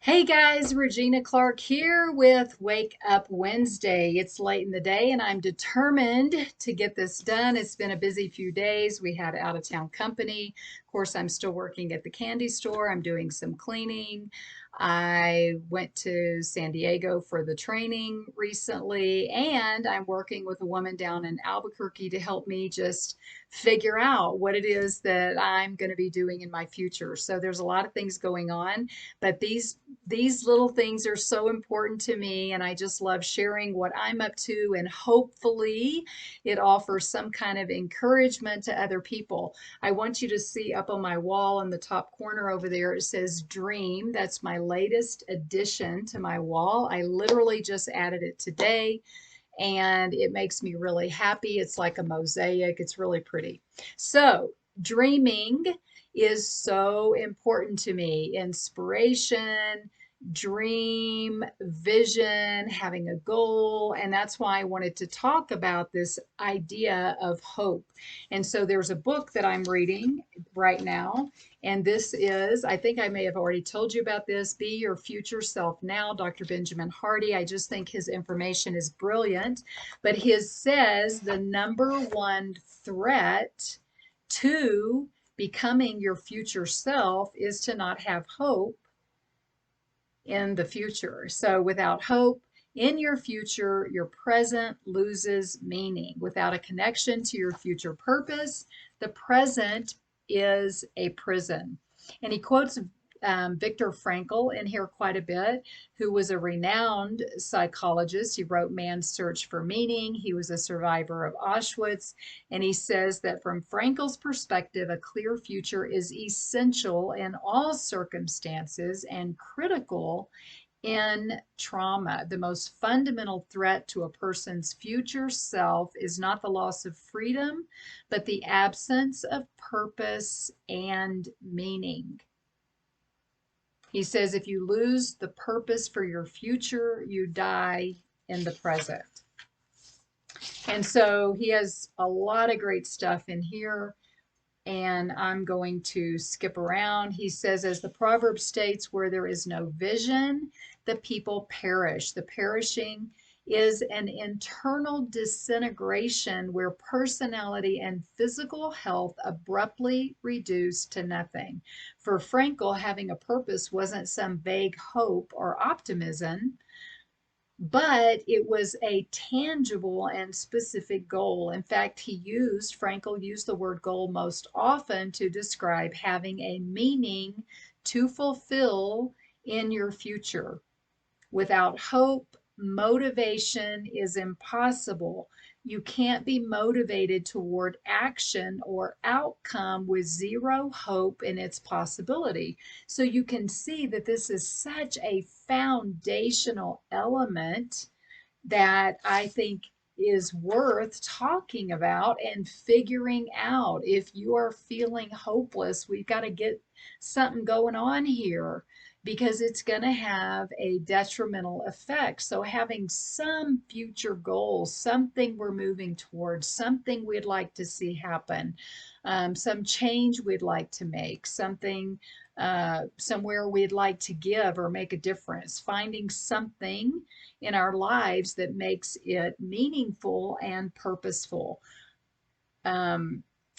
Hey guys, Regina Clark here with Wake Up Wednesday. It's late in the day and I'm determined to get this done. It's been a busy few days. We had out of town company. Of course, I'm still working at the candy store. I'm doing some cleaning. I went to San Diego for the training recently, and I'm working with a woman down in Albuquerque to help me just figure out what it is that I'm going to be doing in my future. So there's a lot of things going on, but these little things are so important to me, and I just love sharing what I'm up to, and hopefully it offers some kind of encouragement to other people. I want you to see up on my wall in the top corner over there, it says Dream. That's my latest addition to my wall. I literally just added it today, and it makes me really happy. It's like a mosaic. It's really pretty. So, dreaming is so important to me. Inspiration, dream, vision, having a goal. And that's why I wanted to talk about this idea of hope. And so there's a book that I'm reading right now. And this is, I think I may have already told you about this, Be Your Future Self Now, Dr. Benjamin Hardy. I just think his information is brilliant. But his says the number one threat to becoming your future self is to not have hope in the future. So without hope in your future, your present loses meaning. Without a connection to your future purpose, the present is a prison. And he quotes Viktor Frankl in here quite a bit, who was a renowned psychologist. He wrote Man's Search for Meaning. He was a survivor of Auschwitz. And he says that from Frankl's perspective, a clear future is essential in all circumstances and critical in trauma. The most fundamental threat to a person's future self is not the loss of freedom, but the absence of purpose and meaning. He says if you lose the purpose for your future, you die in the present. And so he has a lot of great stuff in here, and I'm going to skip around. He says, as the proverb states, where there is no vision, the people perish. The perishing is an internal disintegration where personality and physical health abruptly reduce to nothing. For Frankl, having a purpose wasn't some vague hope or optimism, but it was a tangible and specific goal. In fact, Frankl used the word goal most often to describe having a meaning to fulfill in your future. Without hope, motivation is impossible. You can't be motivated toward action or outcome with zero hope in its possibility. So you can see that this is such a foundational element that I think is worth talking about and figuring out. If you are feeling hopeless, we've got to get something going on here, because it's going to have a detrimental effect. So having some future goals, something we're moving towards, something we'd like to see happen, some change we'd like to make, something somewhere we'd like to give or make a difference, finding something in our lives that makes it meaningful and purposeful.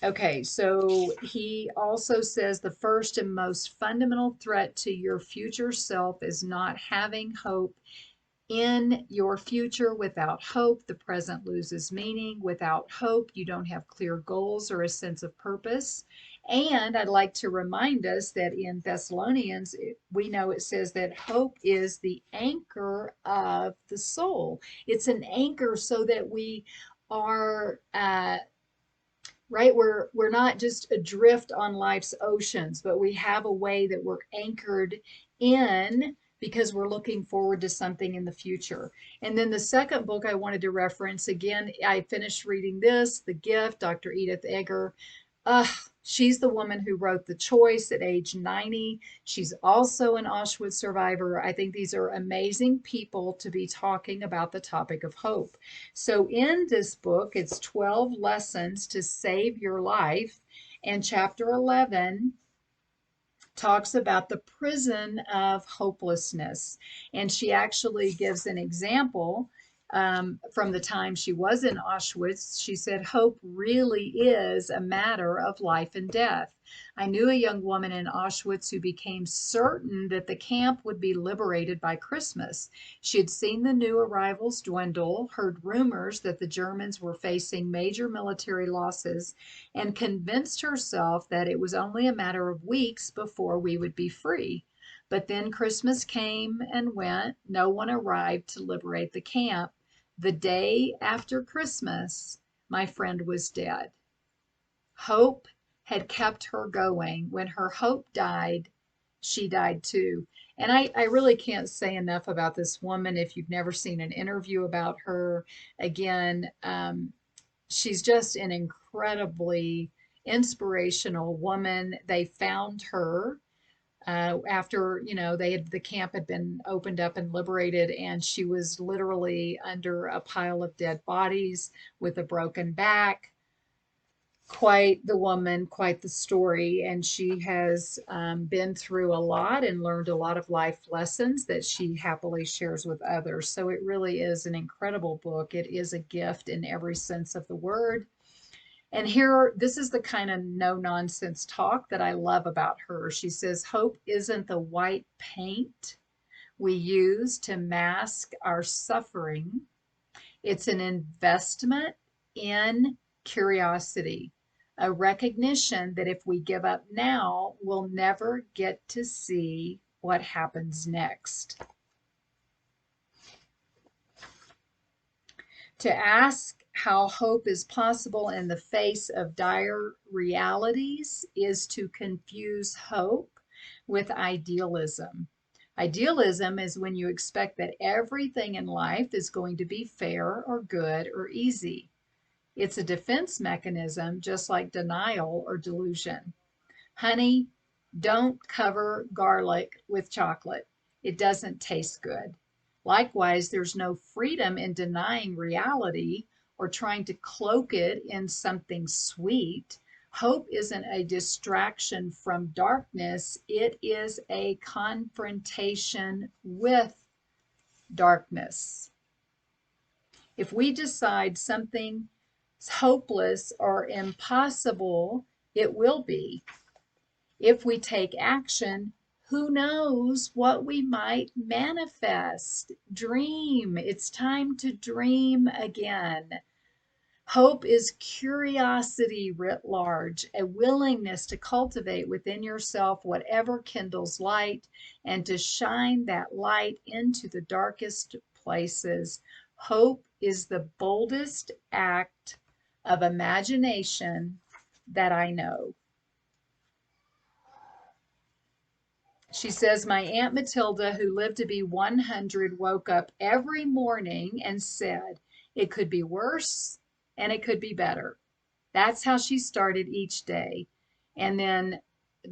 Okay, so he also says the first and most fundamental threat to your future self is not having hope in your future. Without hope, the present loses meaning. Without hope, you don't have clear goals or a sense of purpose. And I'd like to remind us that in Thessalonians, we know it says that hope is the anchor of the soul. It's an anchor so that we are right, we're not just adrift on life's oceans, but we have a way that we're anchored in because we're looking forward to something in the future. And then the second book I wanted to reference, again, I finished reading this, The Gift, Dr. Edith Eger. She's the woman who wrote The Choice at age 90. She's also an Auschwitz survivor. I think these are amazing people to be talking about the topic of hope. So in this book, it's 12 lessons to save your life. And chapter 11 talks about the prison of hopelessness. And she actually gives an example from the time she was in Auschwitz. She said, hope really is a matter of life and death. I knew a young woman in Auschwitz who became certain that the camp would be liberated by Christmas. She had seen the new arrivals dwindle, heard rumors that the Germans were facing major military losses, and convinced herself that it was only a matter of weeks before we would be free. But then Christmas came and went. No one arrived to liberate the camp. The day after Christmas, my friend was dead. Hope had kept her going. When her hope died, she died too. And I really can't say enough about this woman. If you've never seen an interview about her, again, she's just an incredibly inspirational woman. They found her after the camp had been opened up and liberated, and she was literally under a pile of dead bodies with a broken back. Quite the woman, quite the story, and she has been through a lot and learned a lot of life lessons that she happily shares with others. So it really is an incredible book. It is a gift in every sense of the word. And here, this is the kind of no nonsense talk that I love about her. She says, hope isn't the white paint we use to mask our suffering, it's an investment in curiosity, a recognition that if we give up now, we'll never get to see what happens next. To ask how hope is possible in the face of dire realities is to confuse hope with idealism. Idealism is when you expect that everything in life is going to be fair or good or easy. It's a defense mechanism, just like denial or delusion. Honey, don't cover garlic with chocolate. It doesn't taste good. Likewise, there's no freedom in denying reality or trying to cloak it in something sweet. Hope isn't a distraction from darkness, it is a confrontation with darkness. If we decide something is hopeless or impossible, it will be. If we take action, who knows what we might manifest? Dream. It's time to dream again. Hope is curiosity writ large, a willingness to cultivate within yourself whatever kindles light and to shine that light into the darkest places. Hope is the boldest act of imagination that I know. She says, my Aunt Matilda, who lived to be 100, woke up every morning and said, it could be worse and it could be better. That's how she started each day. And then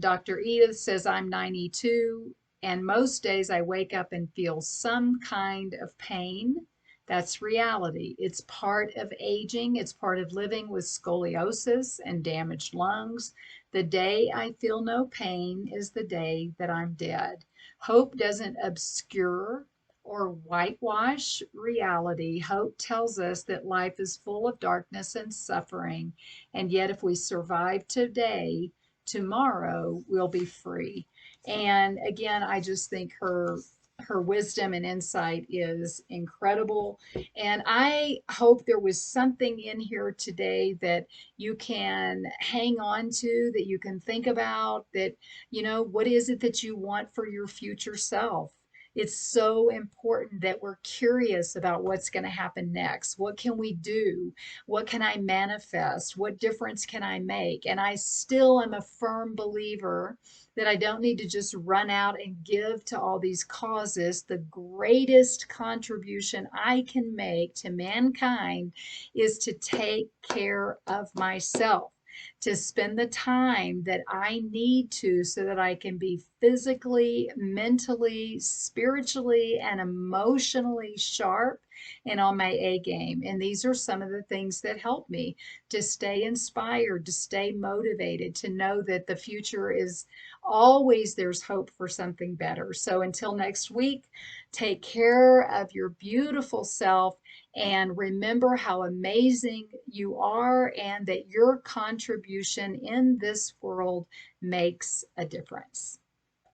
Dr. Edith says, I'm 92, and most days I wake up and feel some kind of pain. That's reality. It's part of aging. It's part of living with scoliosis and damaged lungs. The day I feel no pain is the day that I'm dead. Hope doesn't obscure or whitewash reality. Hope tells us that life is full of darkness and suffering, and yet if we survive today, tomorrow we'll be free. And again, I just think her wisdom and insight is incredible. And I hope there was something in here today that you can hang on to, that you can think about, that, what is it that you want for your future self? It's so important that we're curious about what's going to happen next. What can we do? What can I manifest? What difference can I make? And I still am a firm believer that I don't need to just run out and give to all these causes. The greatest contribution I can make to mankind is to take care of myself. to spend the time that I need to so that I can be physically, mentally, spiritually, and emotionally sharp and on my A game. And these are some of the things that help me to stay inspired, to stay motivated, to know that the future is always there's hope for something better. So until next week, take care of your beautiful self and remember how amazing you are and that your contribution in this world makes a difference.